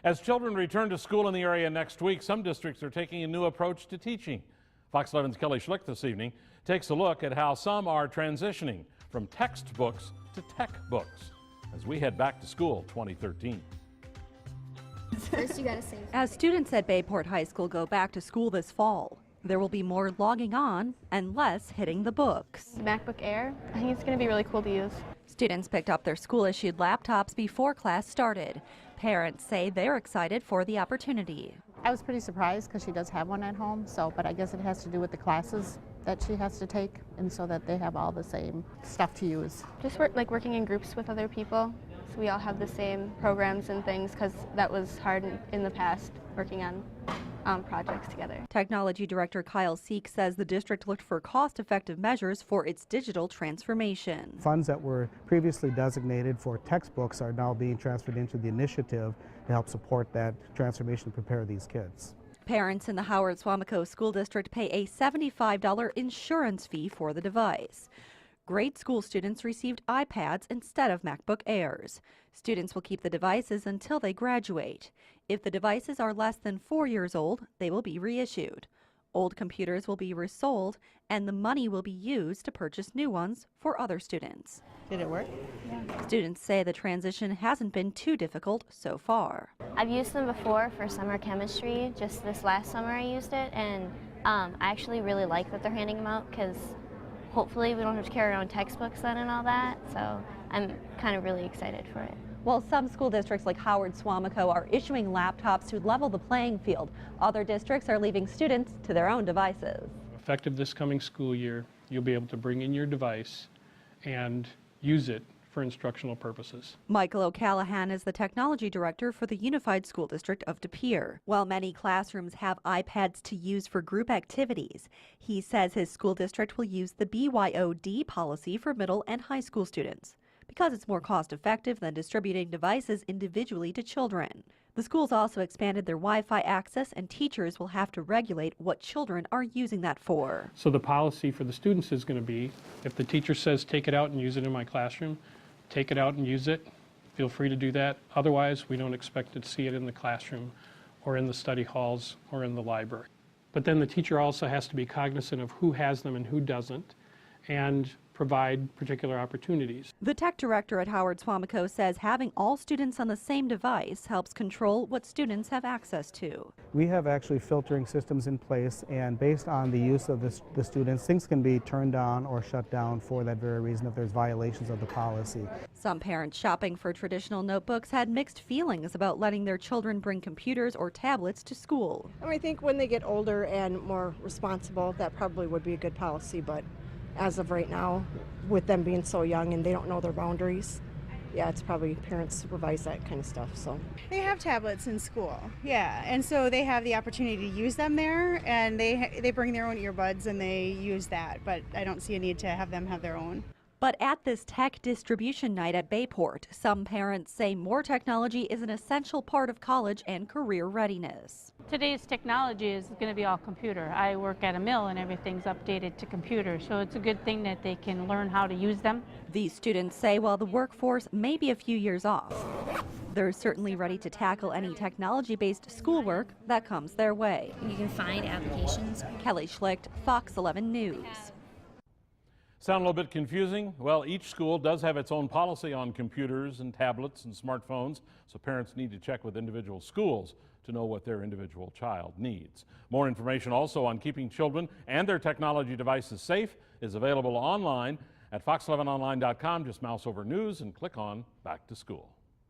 As children return to school in the area next week, some districts are taking a new approach to teaching. Fox 11's Kelly Schlick this evening takes a look at how some are transitioning from textbooks to tech books as we head back to school 2013. First, you gotta sing. As students at Bayport High School go back to school this fall, there will be more logging on and less hitting the books. MacBook Air, I think it's going to be really cool to use. Students picked up their school-issued laptops before class started. Parents say they're excited for the opportunity. I was pretty surprised because she does have one at home, but I guess it has to do with the classes that she has to take, and so that they have all the same stuff to use. Just working in groups with other people, so we all have the same programs and things, because that was hard in the past, working on projects together. Technology Director Kyle Seek says the district looked for cost-effective measures for its digital transformation. Funds that were previously designated for textbooks are now being transferred into the initiative to help support that transformation and prepare these kids. Parents in the Howard-Suamico School District pay a $75 insurance fee for the device. Grade school students received iPads instead of MacBook Airs. Students will keep the devices until they graduate. If the devices are less than 4 years old, they will be reissued. Old computers will be resold, and the money will be used to purchase new ones for other students. Did it work? Yeah. Students say the transition hasn't been too difficult so far. I've used them before for summer chemistry. Just this last summer I used it, and I actually really like that they're handing them out, because hopefully we don't have to carry around textbooks then and all that, so I'm kind of really excited for it. Well, some school districts like Howard-Suamico are issuing laptops to level the playing field. Other districts are leaving students to their own devices. Effective this coming school year, you'll be able to bring in your device and use it for instructional purposes. Michael O'Callahan is the technology director for the Unified School District of De Pere. While many classrooms have iPads to use for group activities, he says his school district will use the BYOD policy for middle and high school students, because it's more cost-effective than distributing devices individually to children. The schools also expanded their Wi-Fi access, and teachers will have to regulate what children are using that for. So the policy for the students is going to be, if the teacher says take it out and use it in my classroom, take it out and use it. Feel free to do that. Otherwise, we don't expect to see it in the classroom or in the study halls or in the library. But then the teacher also has to be cognizant of who has them and who doesn't, and provide particular opportunities. The tech director at Howard-Suamico says having all students on the same device helps control what students have access to. We have actually filtering systems in place, and based on the use of the students, things can be turned on or shut down for that very reason if there's violations of the policy. Some parents shopping for traditional notebooks had mixed feelings about letting their children bring computers or tablets to school. I think when they get older and more responsible, that probably would be a good policy, but as of right now, with them being so young and they don't know their boundaries, yeah, it's probably parents supervise that kind of stuff. So they have tablets in school, yeah, and so they have the opportunity to use them there, and they bring their own earbuds and they use that, but I don't see a need to have them have their own. But at this tech distribution night at Bayport, some parents say more technology is an essential part of college and career readiness. Today's technology is going to be all computer. I work at a mill and everything's updated to computer, so it's a good thing that they can learn how to use them. These students say while the workforce may be a few years off, they're certainly ready to tackle any technology-based schoolwork that comes their way. You can find applications. Kelly Schlicht, Fox 11 News. Sound a little bit confusing? Well, each school does have its own policy on computers and tablets and smartphones, so parents need to check with individual schools to know what their individual child needs. More information also on keeping children and their technology devices safe is available online at fox11online.com. Just mouse over news and click on Back to School.